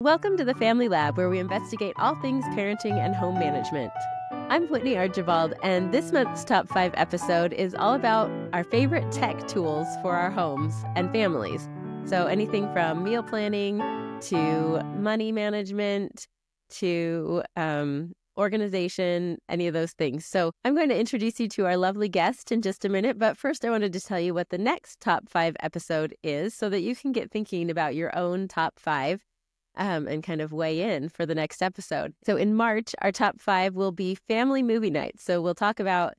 Welcome to the Family Lab, where we investigate all things parenting and home management. I'm Whitney Archibald, and this month's Top 5 episode is all about our favorite tech tools for our homes and families. So anything from meal planning to money management to organization, any of those things. So I'm going to introduce you to our lovely guest in just a minute, but first I wanted to tell you what the next Top 5 episode is so that you can get thinking about your own Top 5 and kind of weigh in for the next episode. So in March, our Top 5 will be family movie nights. So we'll talk about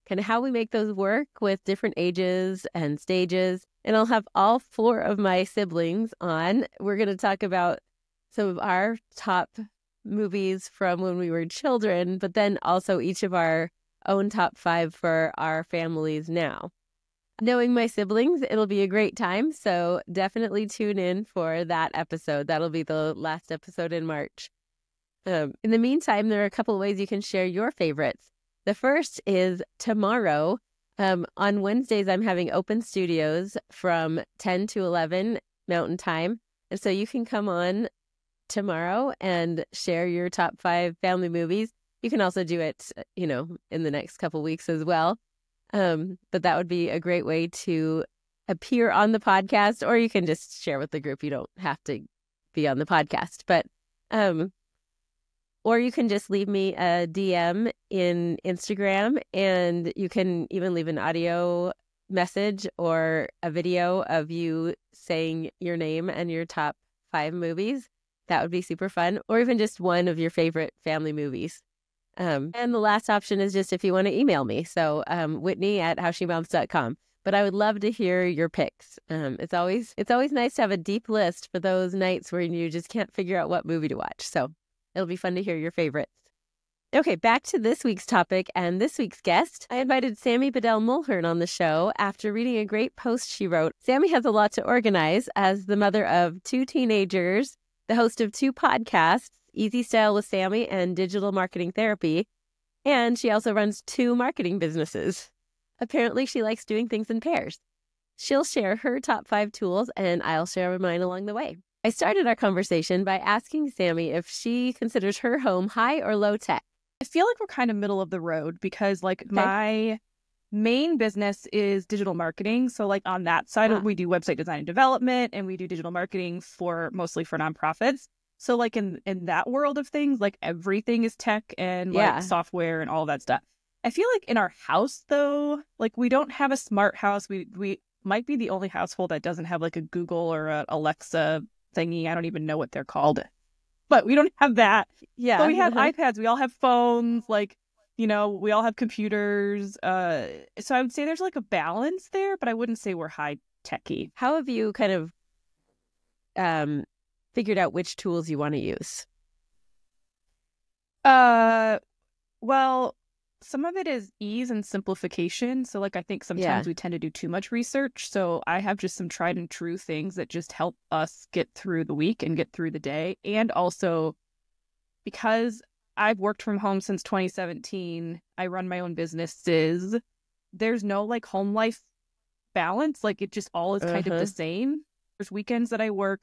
kind of how we make those work with different ages and stages. And I'll have all 4 of my siblings on. We're going to talk about some of our top movies from when we were children, but then also each of our own top 5 for our families now. Knowing my siblings, it'll be a great time, so definitely tune in for that episode. That'll be the last episode in March. In the meantime, there are a couple of ways you can share your favorites. The first is tomorrow. On Wednesdays, I'm having open studios from 10 to 11 Mountain Time, and so you can come on tomorrow and share your top 5 family movies. You can also do it, in the next couple weeks as well. But that would be a great way to appear on the podcast, or you can just share with the group. You don't have to be on the podcast, but, or you can just leave me a DM in Instagram, and you can even leave an audio message or a video of you saying your name and your top 5 movies. That would be super fun, or even just one of your favorite family movies. And the last option is just if you want to email me. So Whitney@howshemoms.com. But I would love to hear your picks. It's always nice to have a deep list for those nights where you just can't figure out what movie to watch. So it'll be fun to hear your favorites. Okay, back to this week's topic and this week's guest. I invited Sami Bedell-Mulhern on the show after reading a great post she wrote. Sami has a lot to organize as the mother of 2 teenagers, the host of 2 podcasts, Easy Style with Sami and Digital Marketing Therapy, and she also runs 2 marketing businesses. Apparently, she likes doing things in pairs. She'll share her top 5 tools, and I'll share mine along the way. I started our conversation by asking Sami if she considers her home high or low tech. I feel like we're kind of middle of the road because my main business is digital marketing. So on that side, we do website design and development, and we do digital marketing mostly for nonprofits. So in that world of things, everything is tech and software and all that stuff. I feel like in our house, though, we don't have a smart house. We might be the only household that doesn't have a Google or a Alexa thingy. I don't even know what they're called. But we don't have that. Yeah. But we have iPads. We all have phones. We all have computers. So I would say there's a balance there, but I wouldn't say we're high techy. How have you kind of figured out which tools you want to use? Well, some of it is ease and simplification. So I think sometimes we tend to do too much research. So I have just some tried and true things that just help us get through the week and get through the day. And also because I've worked from home since 2017, I run my own businesses. There's no home life balance. It just all is kind of the same. There's weekends that I work.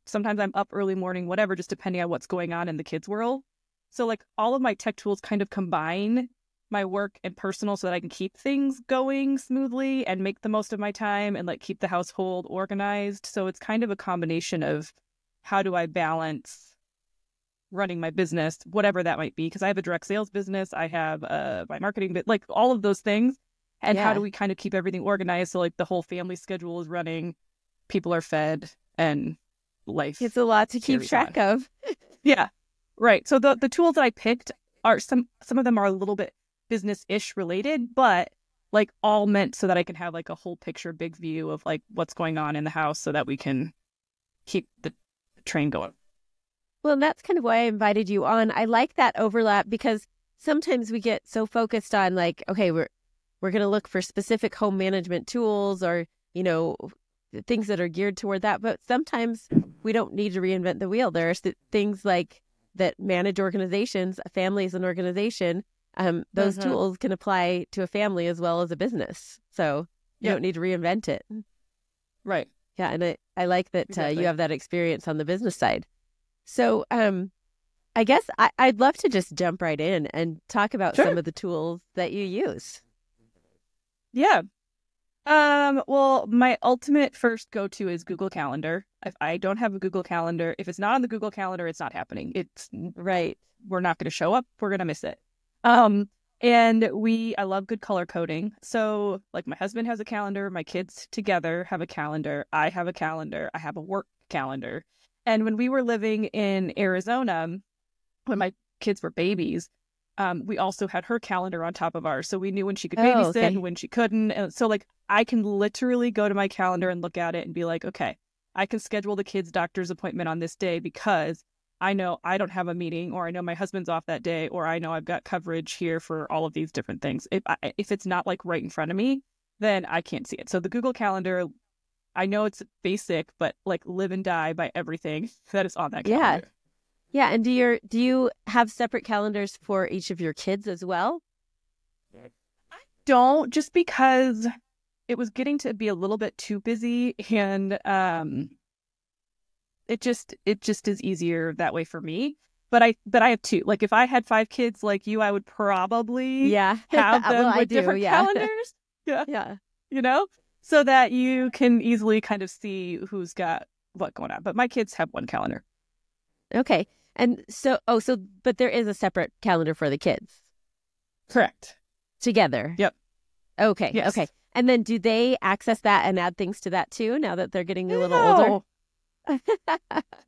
Sometimes I'm up early morning, whatever, just depending on what's going on in the kids' world. So all of my tech tools kind of combine my work and personal so that I can keep things going smoothly and make the most of my time and keep the household organized. So it's kind of a combination of how do I balance running my business, whatever that might be, because I have a direct sales business, I have my marketing, all of those things. And how do we kind of keep everything organized so the whole family schedule is running, people are fed, and life. It's a lot to keep track of. Yeah, right. So the tools that I picked are some of them are a little bit business-ish related, but all meant so that I can have a whole picture, big view of what's going on in the house so that we can keep the train going. Well, that's kind of why I invited you on. I like that overlap because sometimes we get so focused on okay, we're going to look for specific home management tools or, things that are geared toward that. But sometimes we don't need to reinvent the wheel. There are things that manage organizations, a family is an organization. Those tools can apply to a family as well as a business. So you don't need to reinvent it. Right. Yeah. And I like that you have that experience on the business side. So, I guess I'd love to just jump right in and talk about some Sure. of the tools that you use. Yeah. Well, my ultimate first go-to is Google Calendar. If I don't have a Google Calendar, if it's not on the Google Calendar, it's not happening. Right. We're not going to show up. We're going to miss it. Um, and I love good color coding. So like my husband has a calendar, my kids together have a calendar, I have a calendar, I have a work calendar. And when we were living in Arizona, when my kids were babies, we also had her calendar on top of ours. So we knew when she could Oh, babysit okay. and when she couldn't. And so like I can literally go to my calendar and look at it and be like, okay, I can schedule the kids' doctor's appointment on this day because I know I don't have a meeting, or I know my husband's off that day, or I know I've got coverage here for all of these different things. If it's not like right in front of me, then I can't see it. So the Google Calendar, I know it's basic, but like live and die by everything that is on that Yeah. calendar. Yeah. And do you have separate calendars for each of your kids as well? Don't, just because it was getting to be a little bit too busy, and it just is easier that way for me. But I have two. Like if I had 5 kids like you, I would probably Yeah. have them Well, I with do. different Yeah. calendars. Yeah. Yeah. You know, so that you can easily kind of see who's got what going on. But my kids have one calendar. Okay. And but there is a separate calendar for the kids Correct. together. Yep. Okay. Yes. Okay. And then do they access that and add things to that too now that they're getting a little older?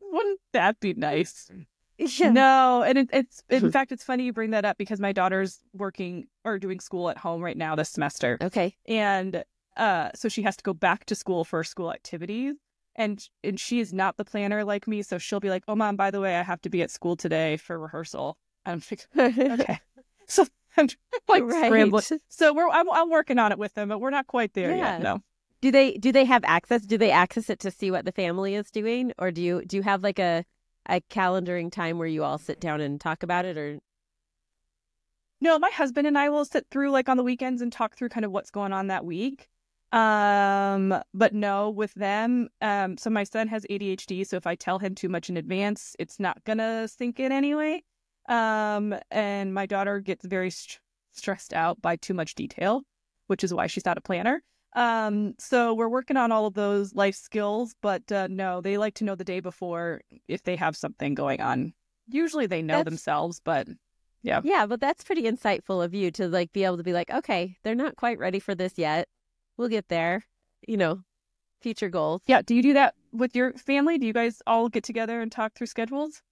Wouldn't that be nice? Yeah. No, and it's in fact it's funny you bring that up because my daughter's working or doing school at home right now this semester, Okay. and so she has to go back to school for school activities, and she is not the planner like me, so she'll be like, "Oh, Mom, by the way, I have to be at school today for rehearsal." I'm like, okay, so I'm like Right. scrambling. So I'm working on it with them, but we're not quite there Yeah. yet. No. Do they have access? Do they access it to see what the family is doing, or do you have like a calendaring time where you all sit down and talk about it? Or No, my husband and I will sit through like on the weekends and talk through kind of what's going on that week. But no, with them, so my son has ADHD, so if I tell him too much in advance, it's not gonna sink in anyway. And my daughter gets very stressed out by too much detail, which is why she's not a planner. So we're working on all of those life skills, but no, they like to know the day before if they have something going on. Usually they know themselves, but yeah. Yeah, but that's pretty insightful of you to like be able to be like, okay, they're not quite ready for this yet. We'll get there, future goals. Yeah. Do you do that with your family? Do you guys all get together and talk through schedules?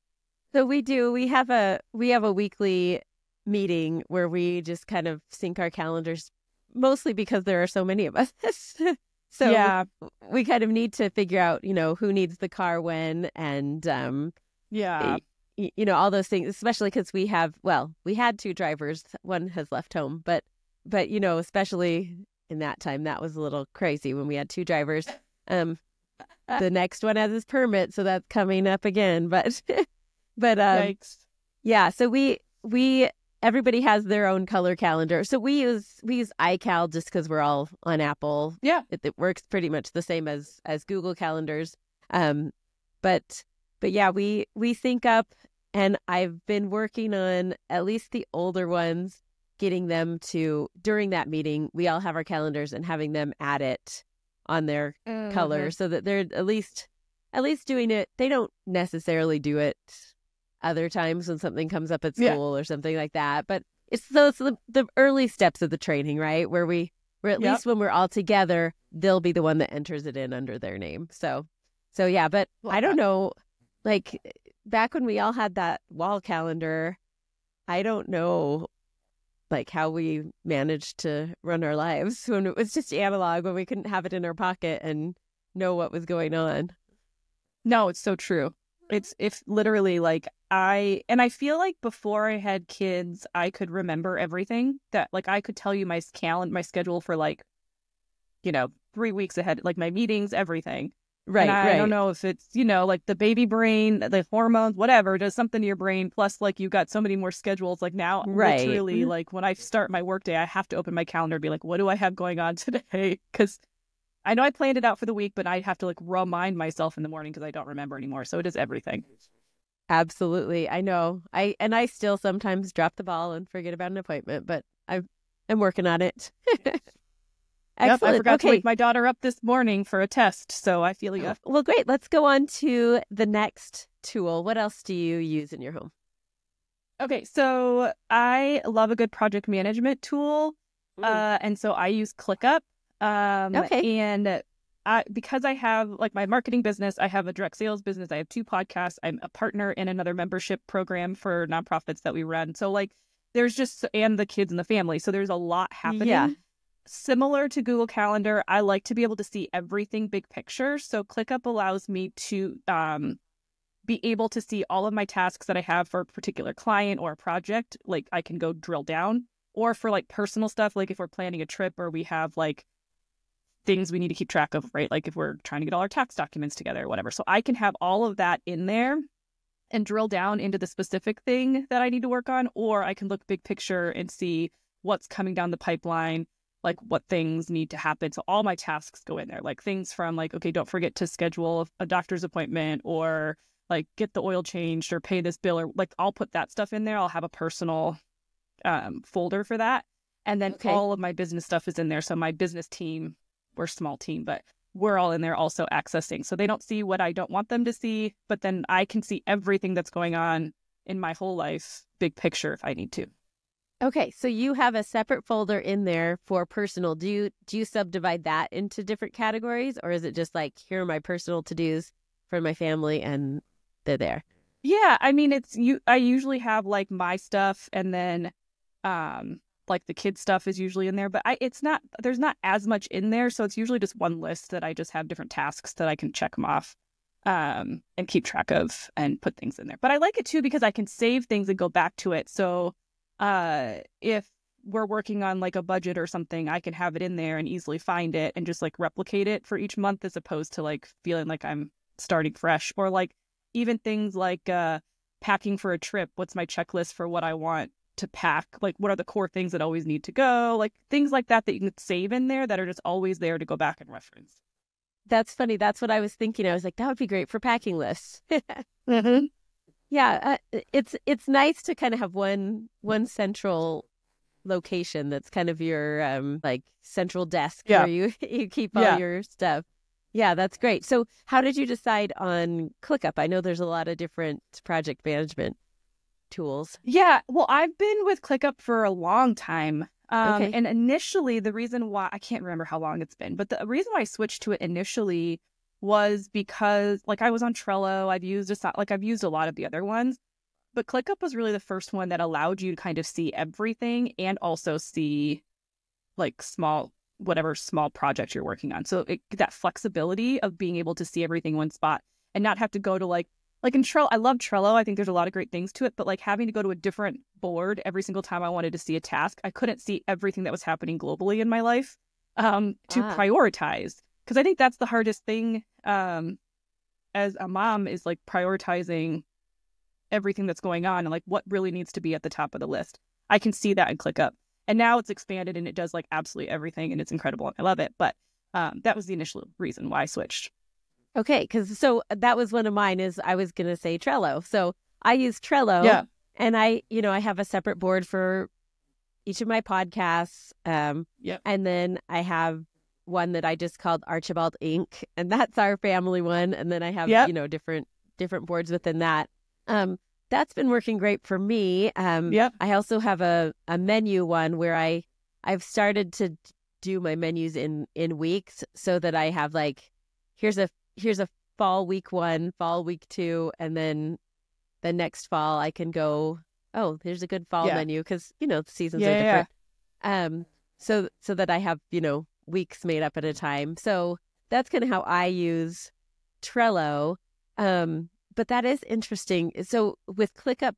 So we do. We have a weekly meeting where we just kind of sync our calendars, mostly because there are so many of us. So yeah, we kind of need to figure out, who needs the car when, and yeah, all those things, especially because we had 2 drivers. One has left home, but especially in that time, that was a little crazy when we had 2 drivers. The next one has his permit, so that's coming up again. But yikes. yeah. So everybody has their own color calendar. So we use iCal just because we're all on Apple. Yeah, It works pretty much the same as Google calendars. But yeah, we sync up, and I've been working on at least the older ones, getting them to, during that meeting, we all have our calendars and having them add it on their color so that they're at least doing it. They don't necessarily do it other times when something comes up at school or something like that. But it's the early steps of the training, right? Where at least when we're all together, they'll be the one that enters it in under their name. So yeah, but I don't know, like back when we all had that wall calendar, I don't know like how we managed to run our lives when it was just analog, when we couldn't have it in our pocket and know what was going on. No, it's so true. It's literally like I feel like before I had kids, I could remember everything, that like I could tell you my schedule for like, 3 weeks ahead, like my meetings, everything. Right. And I don't know if it's, like the baby brain, the hormones, whatever, does something to your brain. Plus, like, you've got so many more schedules. Like now, literally, like when I start my workday, I have to open my calendar and be like, what do I have going on today? Because I know I planned it out for the week, but I have to like remind myself in the morning because I don't remember anymore. So it is everything. Absolutely. I know. I still sometimes drop the ball and forget about an appointment, but I'm working on it. Yep, I Excellent. forgot to Okay. wake my daughter up this morning for a test, so I feel you. Well, great. Let's go on to the next tool. What else do you use in your home? Okay, so I love a good project management tool, and so I use ClickUp. Okay. And because I have like my marketing business, I have a direct sales business, I have 2 podcasts, I'm a partner in another membership program for nonprofits that we run. So like there's just, and the kids and the family. So there's a lot happening. Yeah. Similar to Google Calendar, I like to be able to see everything big picture. So ClickUp allows me to be able to see all of my tasks that I have for a particular client or a project. Like I can go drill down, or for like personal stuff, like if we're planning a trip or we have like things we need to keep track of, right? Like if we're trying to get all our tax documents together or whatever. So I can have all of that in there and drill down into the specific thing that I need to work on, or I can look big picture and see what's coming down the pipeline, like what things need to happen. So all my tasks go in there, like things from like, okay, don't forget to schedule a doctor's appointment, or like get the oil changed or pay this bill, or like I'll put that stuff in there. I'll have a personal folder for that. And then all of my business stuff is in there. So my business team, we're a small team, but we're all in there also accessing. So they don't see what I don't want them to see, but then I can see everything that's going on in my whole life, big picture, if I need to. Okay, so you have a separate folder in there for personal. Do you subdivide that into different categories, or is it just like, here are my personal to-dos for my family and they're there? Yeah, I mean, I usually have like my stuff, and then like the kids stuff is usually in there, but there's not as much in there, so it's usually just one list that I just have different tasks that I can check them off and keep track of and put things in there. But I like it too because I can save things and go back to it. So if we're working on like a budget or something, I can have it in there and easily find it and just like replicate it for each month, as opposed to like feeling like I'm starting fresh. Or like even things like packing for a trip. What's my checklist for what I want to pack? Like what are the core things that always need to go? Like things like that you can save in there that are just always there to go back and reference. That's funny. That's what I was thinking. I was like, that would be great for packing lists. Mm-hmm. Yeah, it's nice to kind of have one central location that's kind of your like central desk where you keep all your stuff. Yeah, that's great. So how did you decide on ClickUp? I know there's a lot of different project management tools. Yeah, well, I've been with ClickUp for a long time. And initially, the reason why, I can't remember how long it's been, but the reason why I switched to it initially was because like I was on Trello. I've used a lot of the other ones, but ClickUp was really the first one that allowed you to kind of see everything and also see like whatever small project you're working on. So that flexibility of being able to see everything in one spot and not have to go to like in Trello. I love Trello. I think there's a lot of great things to it, but like having to go to a different board every single time I wanted to see a task, I couldn't see everything that was happening globally in my life to prioritize. Because I think that's the hardest thing as a mom, is like prioritizing everything that's going on and like what really needs to be at the top of the list. I can see that in ClickUp. And now it's expanded and it does like absolutely everything and it's incredible and I love it. But that was the initial reason why I switched. Okay, so that was one of mine. Is I was going to say Trello. So I use Trello, and I have a separate board for each of my podcasts. And then I have one that I just called Archibald Inc., and that's our family one. And then I have different boards within that. That's been working great for me. I also have a menu one where I've started to do my menus in weeks, so that I have like here's a fall week 1, fall week 2, and then the next fall I can go, oh, here's a good fall menu, because the seasons are different. So that I have weeks made up at a time. So that's kind of how I use Trello. But that is interesting. So with ClickUp,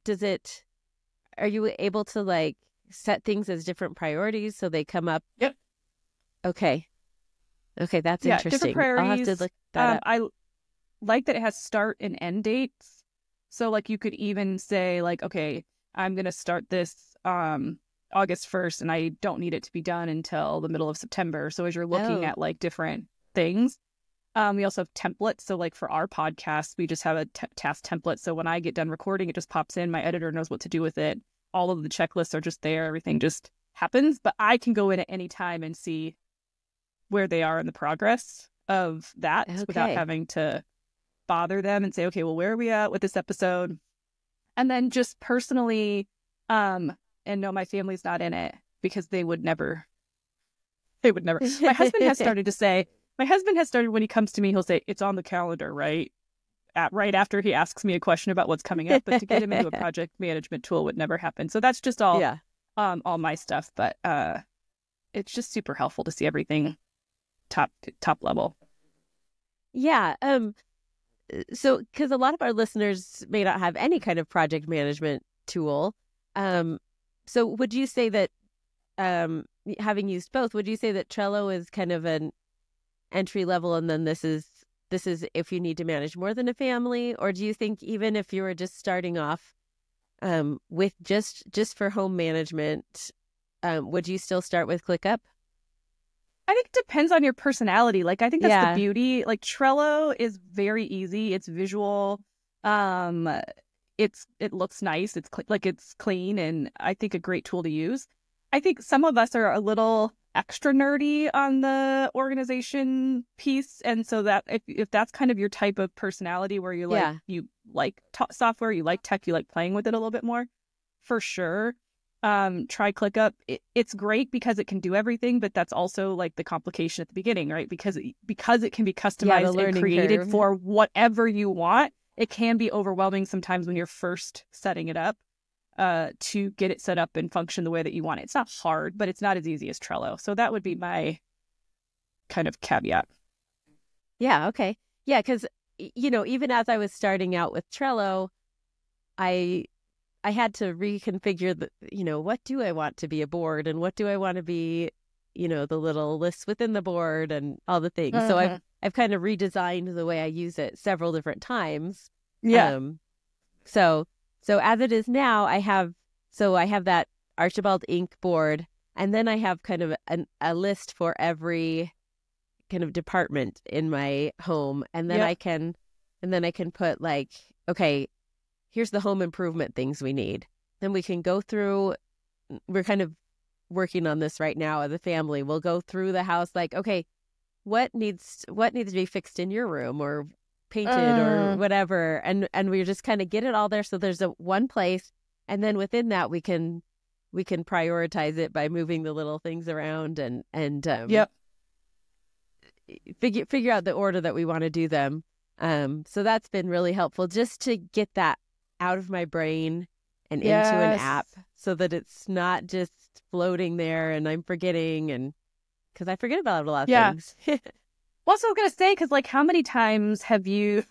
are you able to like set things as different priorities so they come up? Yep. Okay, that's interesting. Different priorities. I'll have to look that up. I like that it has start and end dates. So like you could even say like, okay, I'm going to start this August 1st and I don't need it to be done until the middle of September. So as you're looking at like different things, We also have templates. So like for our podcast, we just have a task template. So when I get done recording, it just pops in. My editor knows what to do with it. All of the checklists are just there. Everything just happens. But I can go in at any time and see where they are in the progress of that without having to bother them and say, okay, well, where are we at with this episode? And then just personally, and no, my family's not in it because they would never. My husband has started when he comes to me, he'll say, it's on the calendar, right? Right after he asks me a question about what's coming up. But to get him into a project management tool would never happen. So that's just all my stuff. But it's just super helpful to see everything top level. Yeah. So, because a lot of our listeners may not have any kind of project management tool. So would you say that, having used both, would you say that Trello is kind of an entry level, and then this is if you need to manage more than a family? Or do you think even if you were just starting off with just for home management, would you still start with ClickUp? I think it depends on your personality. Like, I think that's the beauty. Like, Trello is very easy. It's visual. It looks nice. It's it's clean, and I think a great tool to use. I think some of us are a little extra nerdy on the organization piece, and so that if that's kind of your type of personality, where you like software, you like tech, you like playing with it a little bit more, for sure. Try ClickUp. It's great because it can do everything, but that's also like the complication at the beginning, right? Because it can be customized and created for whatever you want. It can be overwhelming sometimes when you're first setting it up to get it set up and function the way that you want it. It's not hard, but it's not as easy as Trello. So that would be my kind of caveat. Yeah. Okay. Yeah. Because, even as I was starting out with Trello, I had to reconfigure what do I want to be a board, and what do I want to be, the little lists within the board and all the things. So I've kind of redesigned the way I use it several different times. Yeah. So as it is now, I have that Archibald Ink board, and then I have kind of a list for every kind of department in my home, and then I can put like, okay, here's the home improvement things we need. Then we can go through, we're kind of working on this right now as a family. We'll go through the house like, okay, what needs to be fixed in your room or painted or whatever. And we just kind of get it all there. So there's one place. And then within that, we can prioritize it by moving the little things around and figure out the order that we want to do them. So that's been really helpful just to get that out of my brain and into an app, so that it's not just floating there and I'm forgetting, and because I forget about a lot of things. Well, so I was going to say, because like, how many times have you,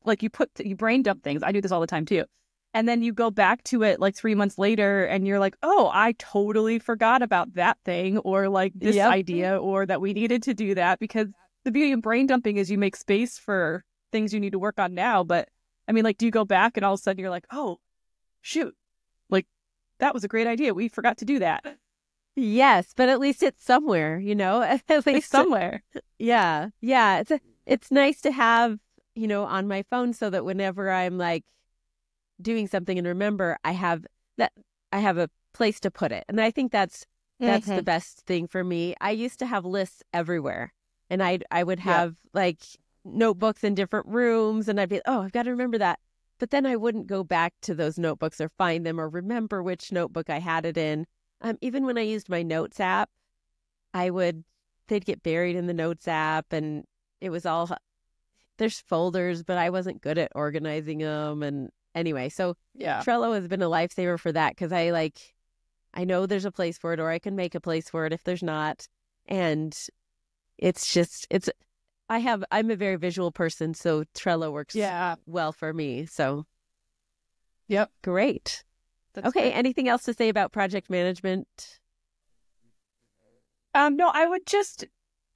like, you brain dump things? I do this all the time too. And then you go back to it like 3 months later and you're like, oh, I totally forgot about that thing, or like this idea, or that we needed to do that. Because the beauty of brain dumping is you make space for things you need to work on now. But I mean, like, do you go back and all of a sudden you're like, oh, shoot, like, that was a great idea. We forgot to do that. Yes, but at least it's somewhere, at least somewhere. Yeah. It's nice to have, on my phone, so that whenever I'm like doing something and remember, I have a place to put it. And I think that's the best thing for me. I used to have lists everywhere, and I would have like notebooks in different rooms, and I'd be, oh, I've got to remember that. But then I wouldn't go back to those notebooks or find them or remember which notebook I had it in. Even when I used my notes app, they'd get buried in the notes app, and it was all, there's folders, but I wasn't good at organizing them. And anyway, so Trello has been a lifesaver for that, because I know there's a place for it, or I can make a place for it if there's not. And I'm a very visual person, so Trello works well for me. So, great. That's okay. Great. Anything else to say about project management? No, I would just,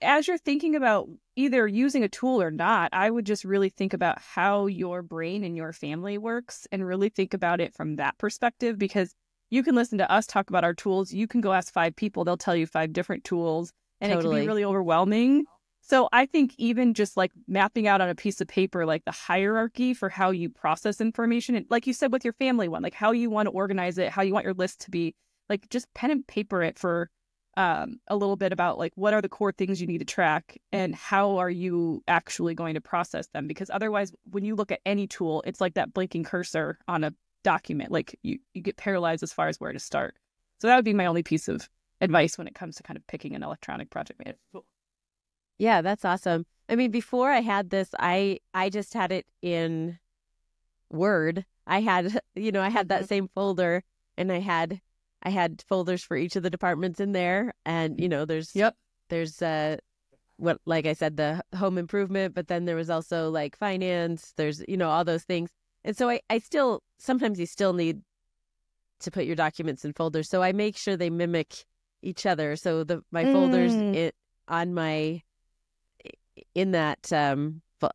as you're thinking about either using a tool or not, I would just really think about how your brain and your family works, and really think about it from that perspective, because you can listen to us talk about our tools. You can go ask 5 people. They'll tell you 5 different tools, and it can be really overwhelming. So I think even just like mapping out on a piece of paper, like the hierarchy for how you process information, and like you said with your family one, like how you want to organize it, how you want your list to be, like just pen and paper it for a little bit about like what are the core things you need to track and how are you actually going to process them? Because otherwise, when you look at any tool, it's like that blinking cursor on a document, like you get paralyzed as far as where to start. So that would be my only piece of advice when it comes to kind of picking an electronic project management tool. Yeah, that's awesome. I mean, before I had this, I just had it in Word. I had, I had that same folder, and I had folders for each of the departments in there. And, there's what, like I said, the home improvement, but then there was also like finance, there's, all those things. And so I still, sometimes you still need to put your documents in folders. So I make sure they mimic each other. So my folders in that, I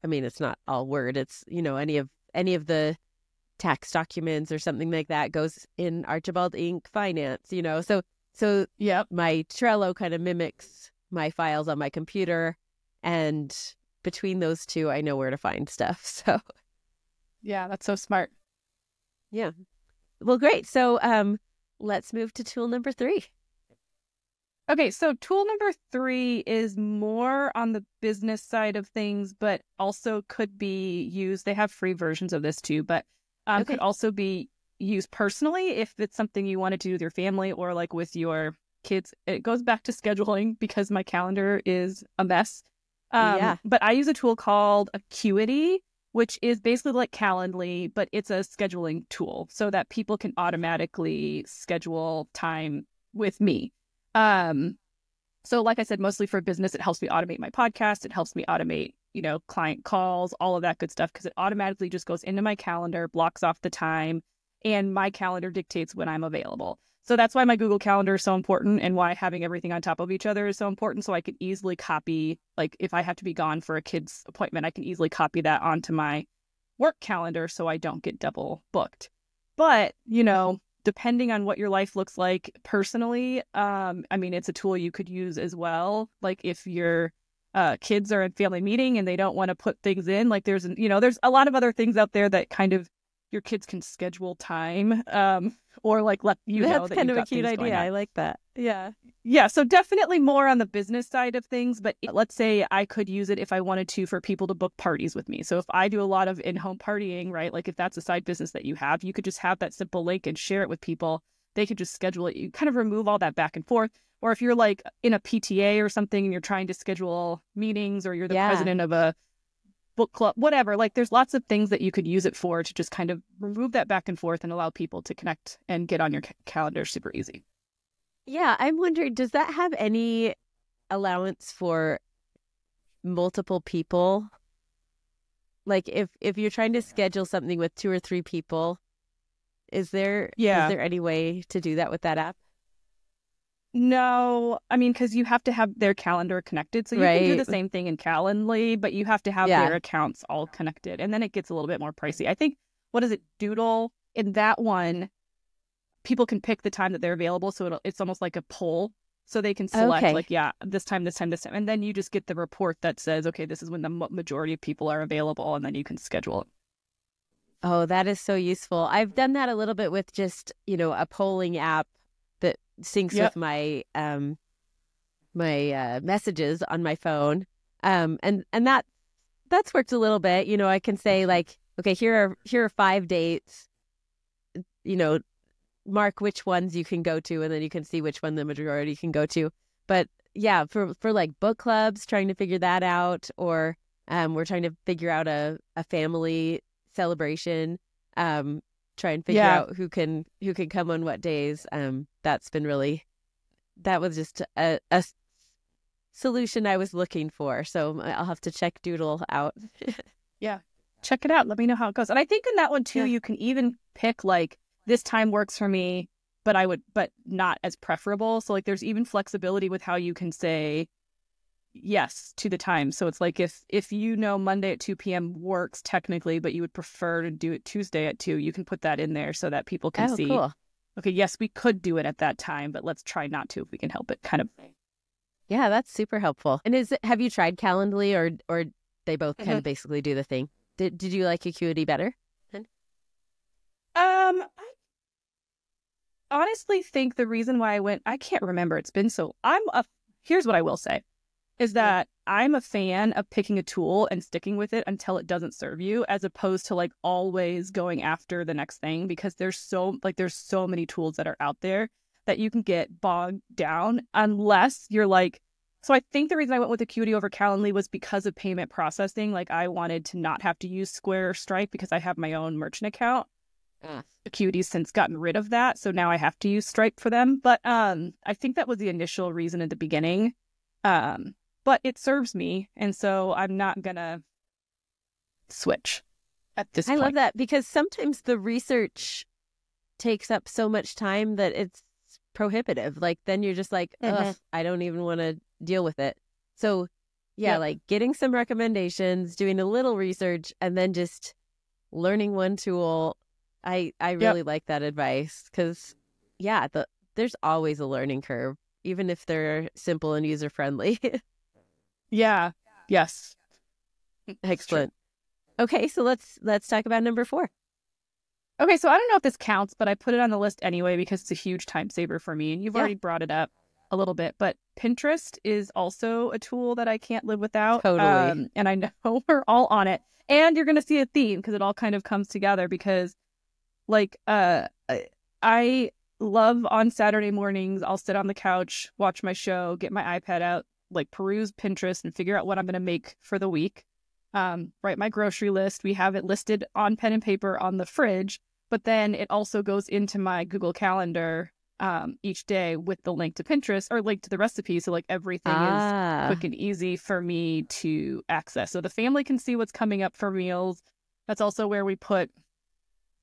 mean, it's not all Word. It's, any of the tax documents or something like that goes in Archibald Inc. Finance, So my Trello kind of mimics my files on my computer, and between those two, I know where to find stuff. So yeah, that's so smart. Yeah. Well, great. So let's move to tool number 3. Okay, so tool number 3 is more on the business side of things, but also could be used. They have free versions of this too, but could also be used personally if it's something you wanted to do with your family or like with your kids. It goes back to scheduling because my calendar is a mess. But I use a tool called Acuity, which is basically like Calendly, but it's a scheduling tool so that people can automatically schedule time with me. So like I said, mostly for business, it helps me automate my podcast. It helps me automate, client calls, all of that good stuff, because it automatically just goes into my calendar, blocks off the time, and my calendar dictates when I'm available. So that's why my Google Calendar is so important and why having everything on top of each other is so important. So I can easily copy, like if I have to be gone for a kid's appointment, I can easily copy that onto my work calendar so I don't get double booked. But, depending on what your life looks like personally, I mean, it's a tool you could use as well. Like if your kids are in family meeting and they don't want to put things in, like there's a lot of other things out there that kind of your kids can schedule time or like let you know that that's kind of a cute idea. I like that. Yeah. Yeah. So definitely more on the business side of things. But let's say I could use it if I wanted to for people to book parties with me. So if I do a lot of in-home partying, right? Like if that's a side business that you have, you could just have that simple link and share it with people. They could just schedule it. You kind of remove all that back and forth. Or if you're like in a PTA or something and you're trying to schedule meetings, or you're the president of a book club, whatever, like there's lots of things that you could use it for to just kind of remove that back and forth and allow people to connect and get on your calendar super easy. Yeah, I'm wondering, does that have any allowance for multiple people? Like if you're trying to schedule something with 2 or 3 people, is there any way to do that with that app? No, I mean, because you have to have their calendar connected. So you can do the same thing in Calendly, but you have to have their accounts all connected. And then it gets a little bit more pricey. I think, what is it, Doodle? In that one, people can pick the time that they're available. So it's almost like a poll. So they can select this time, this time, this time. And then you just get the report that says, okay, this is when the majority of people are available. And then you can schedule it. Oh, that is so useful. I've done that a little bit with just, a polling app that syncs with my my messages on my phone. And that's worked a little bit. I can say like, okay, here are 5 dates, mark which ones you can go to, and then you can see which one the majority can go to. But yeah, for like book clubs, trying to figure that out, or we're trying to figure out a family celebration, try and figure out who can come on what days. That was just a solution I was looking for. So I'll have to check Doodle out. Yeah. Check it out. Let me know how it goes. And I think in that one too, you can even pick like, this time works for me, but not as preferable. So like there's even flexibility with how you can say yes to the time. So it's like if Monday at 2 p.m. works technically, but you would prefer to do it Tuesday at 2, you can put that in there so that people can see, cool. Okay, yes, we could do it at that time, but let's try not to if we can help it kind of thing. Yeah, that's super helpful. And have you tried Calendly or they both kind of basically do the thing? Did you like Acuity better? I honestly think the reason why I can't remember. It's been so, here's what I will say, is that I'm a fan of picking a tool and sticking with it until it doesn't serve you, as opposed to like always going after the next thing, because there's so many tools that are out there that you can get bogged down unless you're like, so I think the reason I went with Acuity over Calendly was because of payment processing. Like I wanted to not have to use Square or Stripe because I have my own merchant account. Acuity's since gotten rid of that, so now I have to use Stripe for them. But I think that was the initial reason at the beginning. But it serves me, and so I'm not gonna switch at this point. I love that, because sometimes the research takes up so much time that it's prohibitive. Like then you're just like, ugh, I don't even want to deal with it. So yeah, like getting some recommendations, doing a little research, and then just learning one tool. I really like that advice, because there's always a learning curve, even if they're simple and user friendly. Yeah. Yes. Excellent. Okay, so let's talk about number 4. Okay, so I don't know if this counts, but I put it on the list anyway because it's a huge time saver for me, and you've already brought it up a little bit, but Pinterest is also a tool that I can't live without. Totally. And I know we're all on it, and you're going to see a theme because it all kind of comes together, because like I love on Saturday mornings, I'll sit on the couch, watch my show, get my iPad out, like peruse Pinterest and figure out what I'm going to make for the week. Write my grocery list. We have it listed on pen and paper on the fridge, but then it also goes into my Google Calendar each day with the link to Pinterest or link to the recipe. So like everything is quick and easy for me to access. So the family can see what's coming up for meals. That's also where we put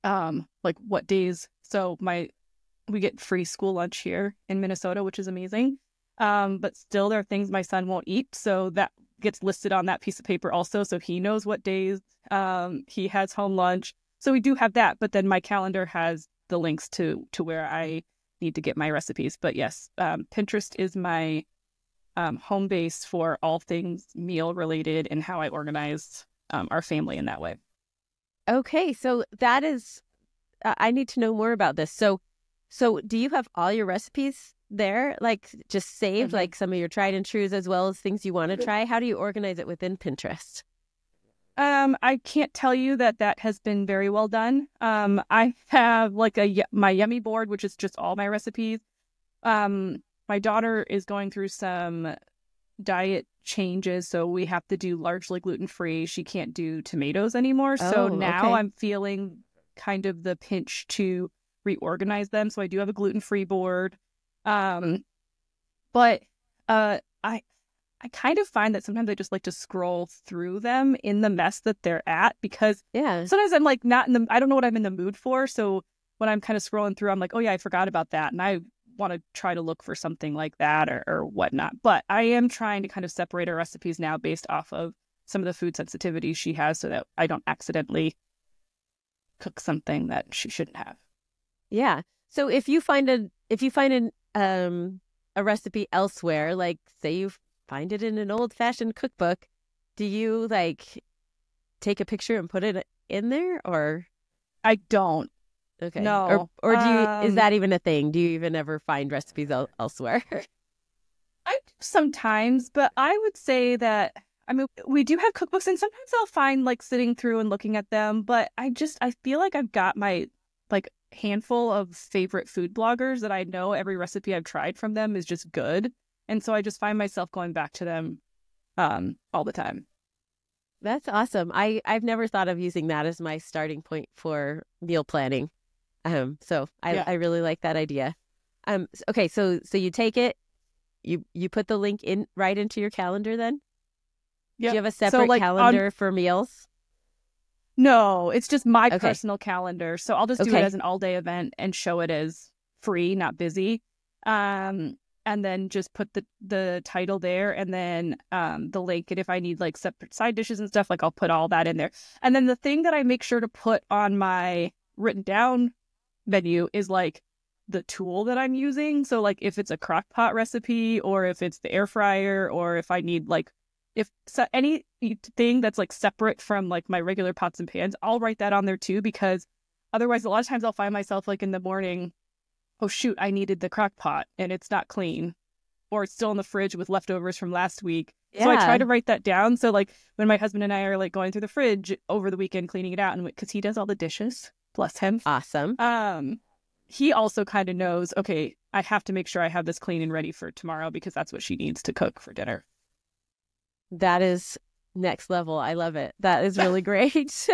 like what days. So we get free school lunch here in Minnesota, which is amazing. But still there are things my son won't eat. So that gets listed on that piece of paper also. So he knows what days he has home lunch. So we do have that. But then my calendar has the links to where I need to get my recipes. But yes, Pinterest is my home base for all things meal related and how I organize our family in that way. Okay, so that is, I need to know more about this. So do you have all your recipes there, like just saved, like some of your tried and trues as well as things you want to try? How do you organize it within Pinterest? I can't tell you that has been very well done. I have like my Yummy board, which is just all my recipes. My daughter is going through some diet changes, so we have to do largely gluten-free. She can't do tomatoes anymore. So now I'm feeling kind of the pinch to reorganize them. So I do have a gluten-free board. But I kind of find that sometimes I just like to scroll through them in the mess that they're at, because sometimes I'm like not in the, I don't know what I'm in the mood for. So when I'm kind of scrolling through, I'm like, oh yeah, I forgot about that. And I want to try to look for something like that or whatnot. But I am trying to kind of separate our recipes now based off of some of the food sensitivities she has, so that I don't accidentally cook something that she shouldn't have. Yeah. So if you find a recipe elsewhere, like say you find it in an old-fashioned cookbook, do you like take a picture and put it in there, or? I don't. Okay. No. Or do you, is that even a thing? Do you even ever find recipes elsewhere? I do sometimes, but I would say that, I mean, we do have cookbooks, and sometimes I'll find like sitting through and looking at them, but I feel like I've got my like handful of favorite food bloggers that I know every recipe I've tried from them is just good. And so I just find myself going back to them all the time. That's awesome. I've never thought of using that as my starting point for meal planning. So I really like that idea. Okay, so you take it, you put the link in right into your calendar then? Yeah. Do you have a separate calendar for meals? No, it's just my personal calendar. So I'll just do it as an all-day event and show it as free, not busy. And then just put the title there, and then the link. And if I need like separate side dishes and stuff, like I'll put all that in there. And then the thing that I make sure to put on my written down menu is like the tool that I'm using. So like if it's a crock pot recipe, or if it's the air fryer, or if I need like anything that's like separate from like my regular pots and pans, I'll write that on there too, because otherwise a lot of times I'll find myself like in the morning, oh shoot, I needed the crock pot and it's not clean, or it's still in the fridge with leftovers from last week. So I try to write that down. So like when my husband and I are like going through the fridge over the weekend, cleaning it out, and because he does all the dishes, bless him. Awesome. He also kind of knows, okay, I have to make sure I have this clean and ready for tomorrow, because that's what she needs to cook for dinner. That is next level. I love it. That is really great.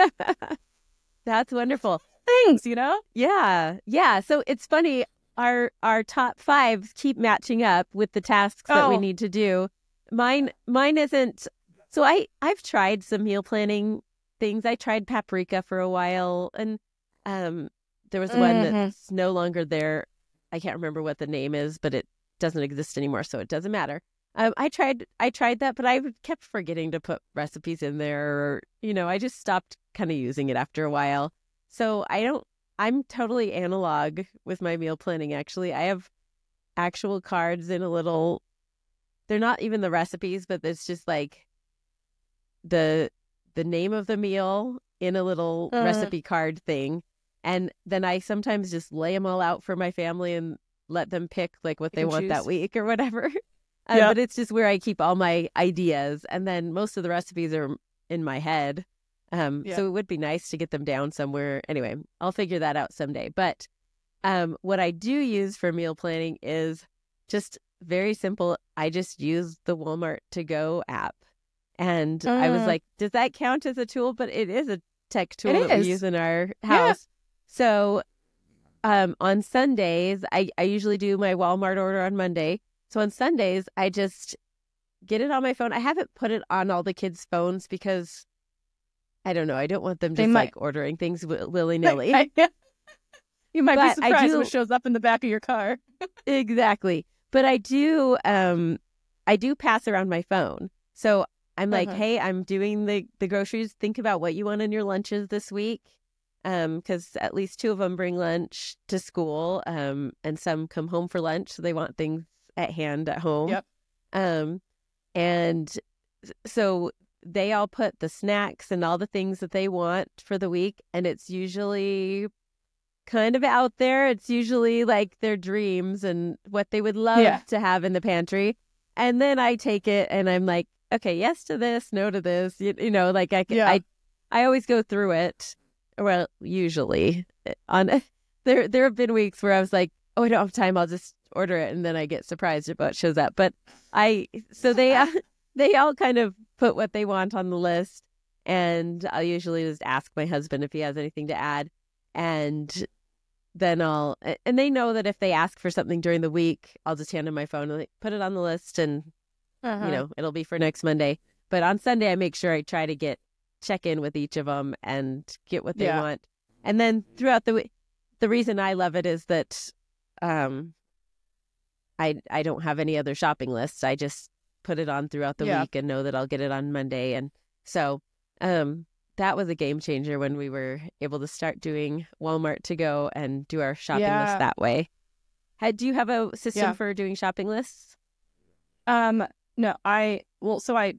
That's wonderful. Things, you know? Yeah. Yeah. So it's funny. Our top 5 keep matching up with the tasks that we need to do. Mine isn't. So I've tried some meal planning things. I tried paprika for a while, and there was one that's no longer there. I can't remember what the name is, but it doesn't exist anymore, so it doesn't matter. I tried that, but I kept forgetting to put recipes in there, or, you know, I just stopped kind of using it after a while. So I'm totally analog with my meal planning, actually. I have actual cards in a little, they're not even the recipes, but it's just like the name of the meal in a little recipe card thing. And then I sometimes just lay them all out for my family and let them pick like what they want that week or whatever. But it's just where I keep all my ideas. And then most of the recipes are in my head. So it would be nice to get them down somewhere. Anyway, I'll figure that out someday. But what I do use for meal planning is just very simple. I just use the Walmart To Go app. And I was like, does that count as a tool? But it is a tech tool that we use in our house. Yeah. So on Sundays, I usually do my Walmart order on Monday. So on Sundays, I just get it on my phone. I haven't put it on all the kids' phones because I don't know. I don't want them just like ordering things willy-nilly. You might be surprised what shows up in the back of your car. Exactly. But I do pass around my phone. So I'm like, hey, I'm doing the groceries. Think about what you want in your lunches this week. Because at least 2 of them bring lunch to school. And some come home for lunch. So they want things at hand at home. Yep. And so they all put the snacks and all the things that they want for the week. And it's usually kind of out there. It's usually like their dreams and what they would love to have in the pantry. And then I take it and I'm like, okay, yes to this, no to this. You know, like I always go through it. Well, usually there have been weeks where I was like, oh, I don't have time. I'll just order it. And then I get surprised about what shows up. But they all kind of put what they want on the list. And I'll usually just ask my husband if he has anything to add. And then and they know that if they ask for something during the week, I'll just hand them my phone and put it on the list and, you know, it'll be for next Monday. But on Sunday, I make sure I try to check in with each of them and get what they want. And then throughout the week, the reason I love it is that I don't have any other shopping lists. I just put it on throughout the week and know that I'll get it on Monday. And so that was a game changer when we were able to start doing Walmart To Go and do our shopping list that way. Do you have a system for doing shopping lists? No, I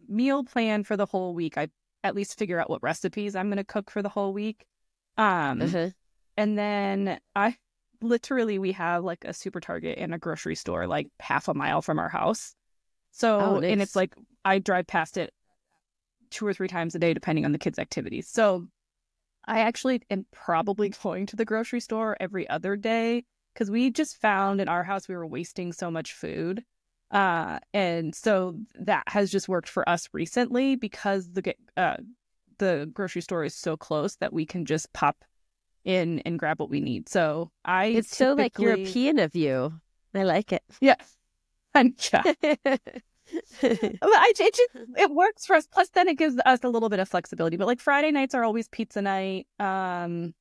meal plan for the whole week. I at least figure out what recipes I'm going to cook for the whole week. And then we have like a super Target and a grocery store like half a mile from our house. So, nice. And it's like, I drive past it 2 or 3 times a day, depending on the kids' activities. So I actually am probably going to the grocery store every other day because we just found in our house we were wasting so much food. And so that has just worked for us recently because the grocery store is so close that we can just pop in and grab what we need. So it's so like European of you. I like it. Yeah. And it works for us. Plus, then it gives us a little bit of flexibility. But like Friday nights are always pizza night. You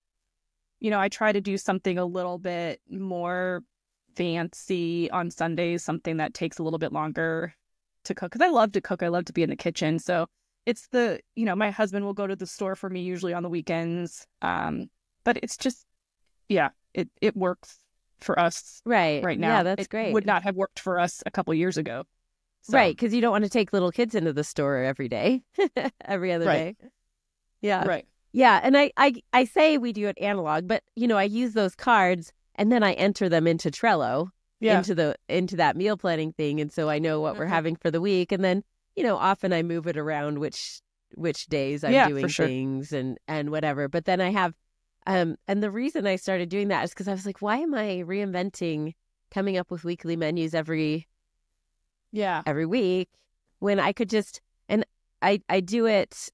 know, I try to do something a little bit more fancy on Sundays, something that takes a little bit longer to cook. Because I love to cook. I love to be in the kitchen. So it's my husband will go to the store for me usually on the weekends. But it's just, it works for us right now. Yeah, that's it great. Would not have worked for us a couple years ago. So. Right, because you don't want to take little kids into the store every day, every other day. Yeah. Right. Yeah, and I say we do it analog, but I use those cards and then I enter them into Trello, into that meal planning thing, and so I know what we're having for the week, and then often I move it around which days I'm doing things and whatever. But then I have and the reason I started doing that is because I was like, why am I reinventing coming up with weekly menus every week when I could just, and I do it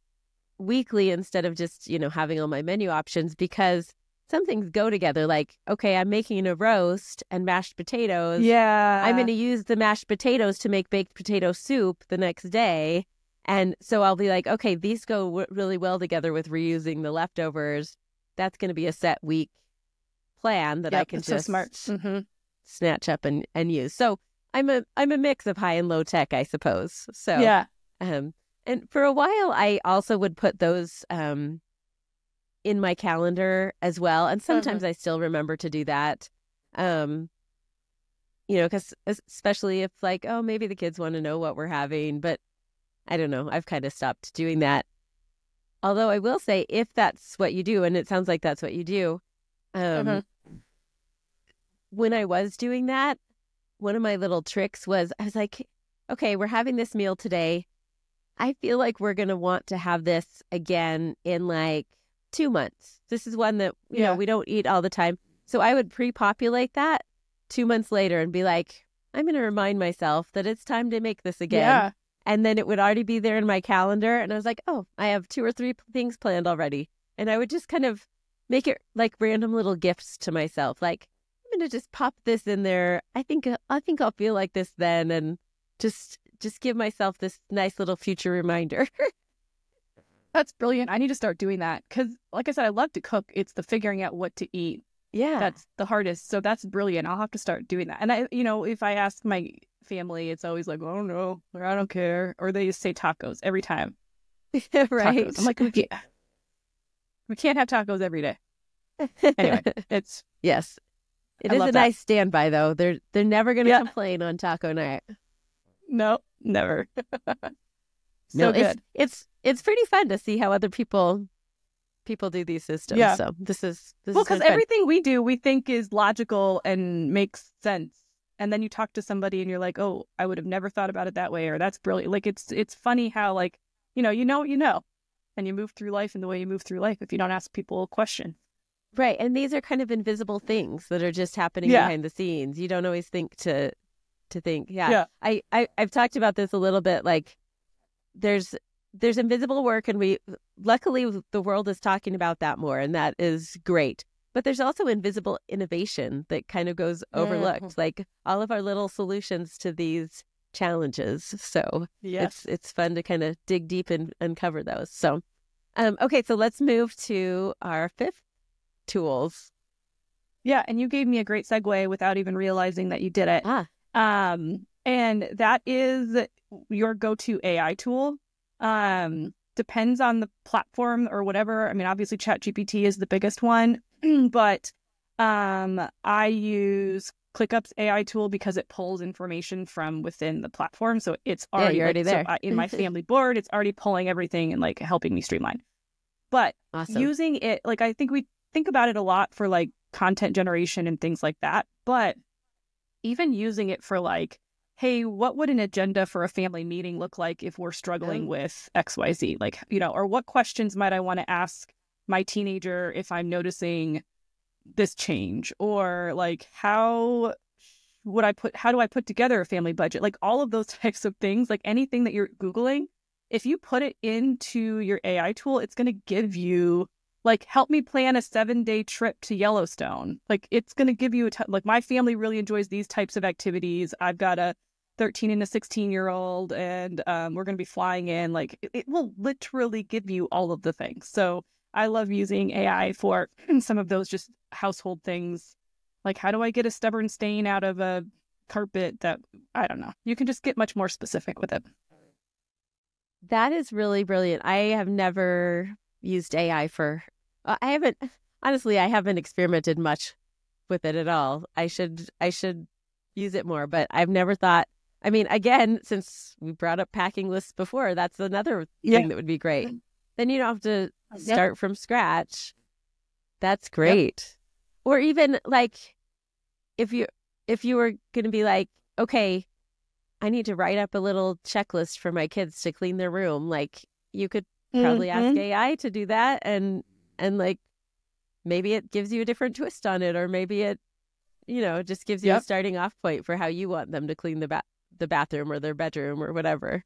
weekly instead of just, having all my menu options, because some things go together. Like, okay, I'm making a roast and mashed potatoes. Yeah. I'm going to use the mashed potatoes to make baked potato soup the next day. And so I'll be like, okay, these go really well together with reusing the leftovers. That's going to be a set week plan that I can just snatch up and use. So I'm a mix of high and low tech, I suppose. So yeah. And for a while, I also would put those in my calendar as well. And sometimes I still remember to do that, because especially if like, oh, maybe the kids want to know what we're having. But I don't know. I've kind of stopped doing that. Although I will say, if that's what you do, and it sounds like that's what you do, when I was doing that, one of my little tricks was I was like, okay, we're having this meal today. I feel like we're going to want to have this again in like 2 months. This is one that, we don't eat all the time. So I would pre-populate that 2 months later and be like, I'm going to remind myself that it's time to make this again. Yeah. And then it would already be there in my calendar. And I was like, oh, I have 2 or 3 things planned already. And I would just kind of make it like random little gifts to myself. Like, I'm going to just pop this in there. I think I'll feel like this then. And just give myself this nice little future reminder. That's brilliant. I need to start doing that because, like I said, I love to cook. It's the figuring out what to eat. Yeah. That's the hardest. So that's brilliant. I'll have to start doing that. And I, if I ask my family, it's always like, oh no, or I don't care. Or they just say tacos every time. Right. Tacos. I'm like, we can't have tacos every day. Anyway, it's. Yes. It is a nice standby though. They're never going to complain on taco night. No, never. So good. It's pretty fun to see how other people do these systems. Yeah. So this is because everything we do we think is logical and makes sense, and then you talk to somebody and you're like, oh, I would have never thought about it that way, or that's brilliant. Like it's funny how like you know what you know, and you move through life in the way you move through life if you don't ask people a question. Right, and these are kind of invisible things that are just happening behind the scenes. You don't always think to think. Yeah. I've talked about this a little bit. Like there's invisible work, and luckily the world is talking about that more, and that is great. But there's also invisible innovation that kind of goes overlooked, like all of our little solutions to these challenges. So it's fun to kind of dig deep and uncover those. So okay, so let's move to our 5th tools. Yeah, and you gave me a great segue without even realizing that you did it. And that is your go-to AI tool. Depends on the platform or whatever. I mean, obviously ChatGPT is the biggest one, but I use ClickUp's AI tool because it pulls information from within the platform. So it's already, you're already there. So in my family board, it's already pulling everything and like helping me streamline. But using it, like I think we think about it a lot for like content generation and things like that. But even using it for like, hey, what would an agenda for a family meeting look like if we're struggling with XYZ? Like, or what questions might I want to ask my teenager if I'm noticing this change? Or like, how do I put together a family budget? Like all of those types of things, like anything that you're Googling, if you put it into your AI tool, it's going to give you like, help me plan a 7-day trip to Yellowstone. Like, it's going to give you like, my family really enjoys these types of activities. I've got a 13 and a 16-year-old, and we're going to be flying in. Like, it will literally give you all of the things. So I love using AI for some of those just household things. Like, how do I get a stubborn stain out of a carpet that, I don't know. You can just get much more specific with it. That is really brilliant. I have never used AI for... I haven't experimented much with it at all. I should use it more, but I've never thought. I mean, again, since we brought up packing lists before, that's another thing that would be great. Then you don't have to start from scratch. That's great. Or even like if you were going to be like, okay, I need to write up a little checklist for my kids to clean their room. Like you could probably ask AI to do that, and like maybe it gives you a different twist on it, or maybe it, just gives you a starting off point for how you want them to clean the bathroom or their bedroom or whatever.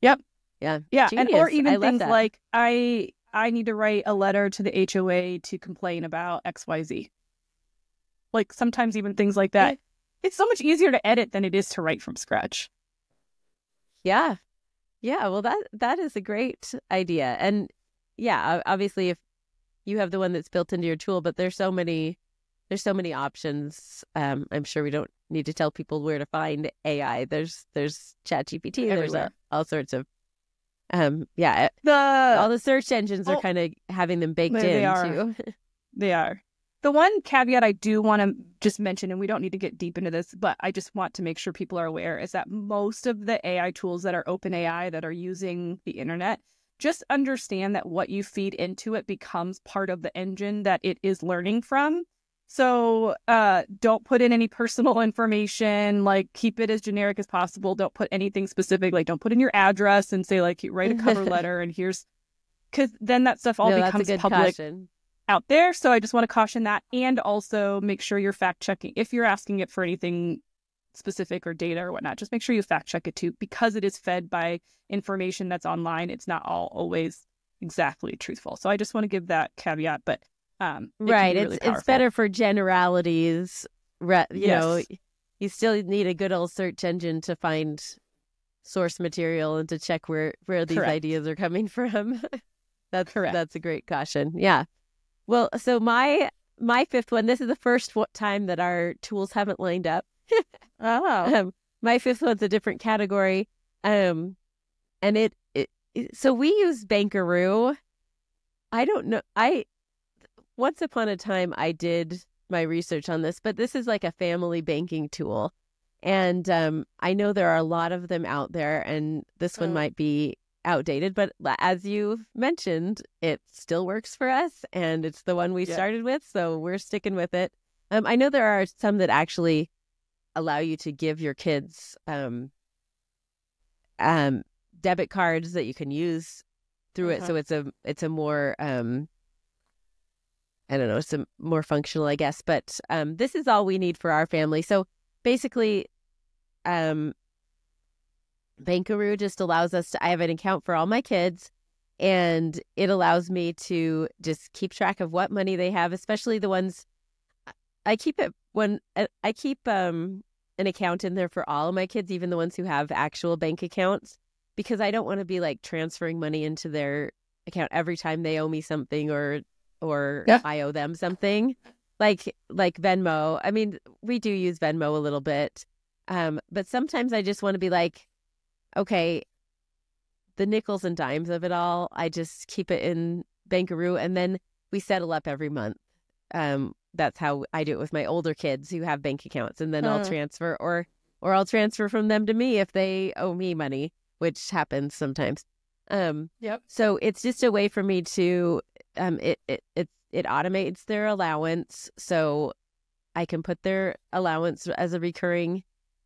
Yep. Yeah. Yeah. Genius. And or even things like I need to write a letter to the HOA to complain about XYZ. Like sometimes even things like that. It's so much easier to edit than it is to write from scratch. Yeah. Yeah. Well, that is a great idea. And yeah, obviously if you have the one that's built into your tool, but there's so many options. I'm sure we don't need to tell people where to find AI. There's ChatGPT. There's all sorts of all the search engines are kind of having them baked in too. They are. The one caveat I do want to just mention, and we don't need to get deep into this, but I just want to make sure people are aware, is that most of the AI tools that are OpenAI that are using the internet, just understand that what you feed into it becomes part of the engine that it is learning from. So don't put in any personal information, like keep it as generic as possible. Don't put anything specific, like don't put in your address and say like write a cover letter and because then that stuff all becomes public out there. So I just want to caution that, and also make sure you're fact checking. If you're asking it for anything specific or data or whatnot, just make sure you fact check it too, because it is fed by information that's online. It's not always exactly truthful. So I just want to give that caveat, but right. It's better for generalities. You know, you still need a good old search engine to find source material and to check where these ideas are coming from. That's correct. That's a great caution. Yeah. Well, so my fifth one, this is the first time that our tools haven't lined up. My fifth one's a different category. And so we use Bankaroo. I don't know. Once upon a time, I did my research on this, but this is like a family banking tool. And I know there are a lot of them out there, and this one might be outdated, but as you mentioned, it still works for us, and it's the one we started with, so we're sticking with it. I know there are some that actually allow you to give your kids debit cards that you can use through it, so it's a more I don't know, it's a more functional, I guess. But this is all we need for our family. So basically, Bankaroo just allows us to, I have an account for all my kids, and it allows me to just keep track of what money they have, especially the ones I keep an account in there for all of my kids, even the ones who have actual bank accounts, because I don't want to be like transferring money into their account every time they owe me something or I owe them something, like Venmo. I mean, we do use Venmo a little bit, but sometimes I just want to be like, okay, the nickels and dimes of it all, I just keep it in Bankaroo, and then we settle up every month. That's how I do it with my older kids who have bank accounts, and then I'll transfer, or I'll transfer from them to me if they owe me money, which happens sometimes. So it's just a way for me to it automates their allowance, so I can put their allowance as a recurring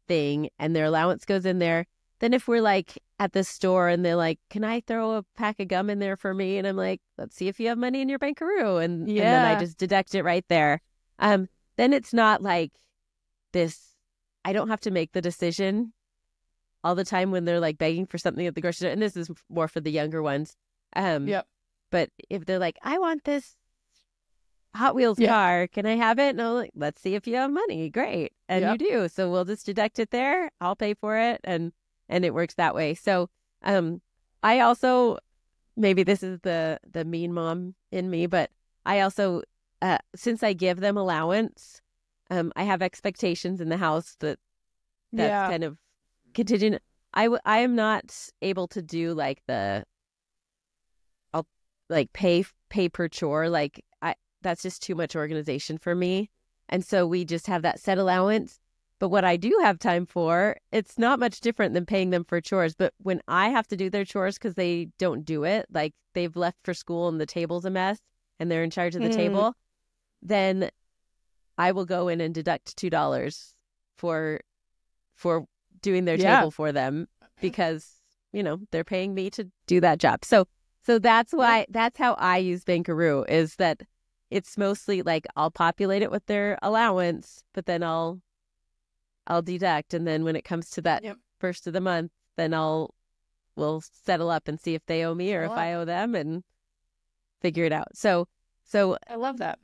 thing, and their allowance goes in there. Then if we're like at the store and they're like, can I throw a pack of gum in there for me? And I'm like, let's see if you have money in your Bankaroo. And then I just deduct it right there. Then it's not like this, I don't have to make the decision all the time when they're like begging for something at the grocery store. And this is more for the younger ones. But if they're like, I want this Hot Wheels car, can I have it? And I'm like, let's see if you have money. Great. And you do. So we'll just deduct it there. I'll pay for it. And it works that way. So I also, maybe this is the mean mom in me, but I also, since I give them allowance, I have expectations in the house that's kind of contingent. I am not able to do like I'll like pay per chore. Like that's just too much organization for me. And so we just have that set allowance. But what I do have time for, it's not much different than paying them for chores. But when I have to do their chores because they don't do it, like they've left for school and the table's a mess and they're in charge of the table, then I will go in and deduct $2 for doing their table for them because, they're paying me to do that job. So that's why, that's how I use Bankaroo, is that it's mostly like I'll populate it with their allowance, but then I'll deduct. And then when it comes to that first of the month, then we'll settle up and see if they owe me or if I owe them and figure it out. So I love that.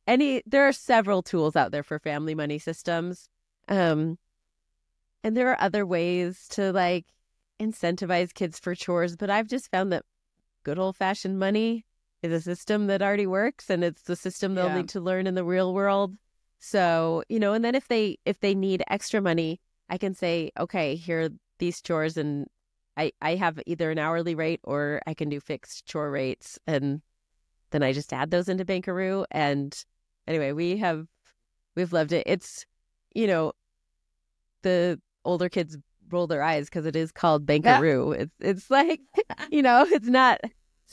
There are several tools out there for family money systems. And there are other ways to like incentivize kids for chores, but I've just found that good old fashioned money is a system that already works, and it's the system they'll need to learn in the real world. So, and then if they need extra money, I can say, okay, here are these chores, and I have either an hourly rate or I can do fixed chore rates, and then I just add those into Bankaroo. And anyway, we've loved it. It's, the older kids roll their eyes because it is called Bankaroo. Yeah. It's like, it's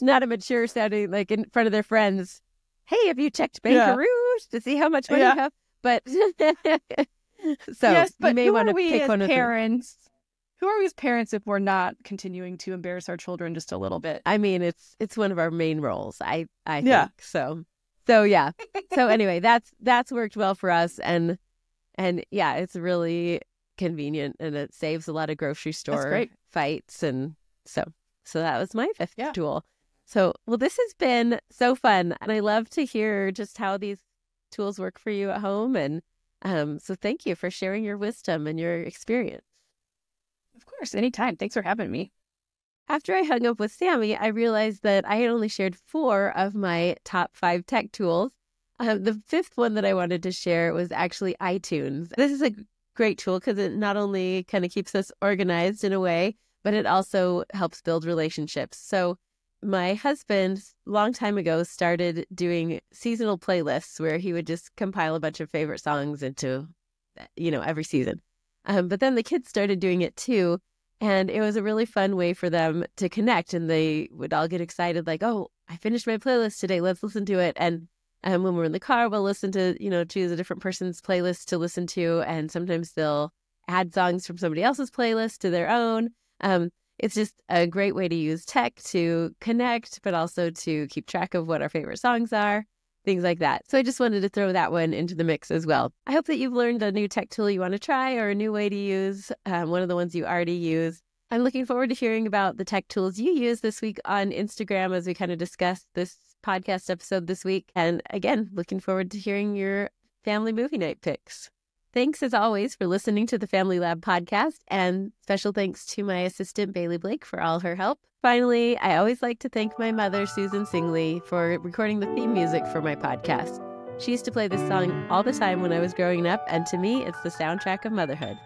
not a mature sounding, like in front of their friends. Hey, have you checked Bankaroo to see how much money you have? But so yes, but you may want to pick one of parents. Who are we as parents if we're not continuing to embarrass our children just a little bit? I mean, it's one of our main roles. I think so. So yeah. So anyway, that's worked well for us, and yeah, it's really convenient, and it saves a lot of grocery store fights, and so that was my fifth tool. So, well, this has been so fun, and I love to hear just how these tools work for you at home, and so thank you for sharing your wisdom and your experience. Of course, anytime. Thanks for having me. After I hung up with Sami, I realized that I had only shared 4 of my top 5 tech tools. The 5th one that I wanted to share was actually iTunes. This is a great tool because it not only kind of keeps us organized in a way, but it also helps build relationships. So my husband, long time ago, started doing seasonal playlists where he would just compile a bunch of favorite songs into, every season. But then the kids started doing it too. And it was a really fun way for them to connect. And they would all get excited, like, oh, I finished my playlist today. Let's listen to it. And when we're in the car, we'll listen to, choose a different person's playlist to listen to. And sometimes they'll add songs from somebody else's playlist to their own. It's just a great way to use tech to connect, but also to keep track of what our favorite songs are, things like that. So I just wanted to throw that one into the mix as well. I hope that you've learned a new tech tool you want to try or a new way to use one of the ones you already use. I'm looking forward to hearing about the tech tools you use this week on Instagram as we kind of discuss this podcast episode this week. And again, looking forward to hearing your family movie night picks. Thanks, as always, for listening to the Family Lab podcast, and special thanks to my assistant, Bailey Blake, for all her help. Finally, I always like to thank my mother, Susan Singley, for recording the theme music for my podcast. She used to play this song all the time when I was growing up, and to me, it's the soundtrack of motherhood.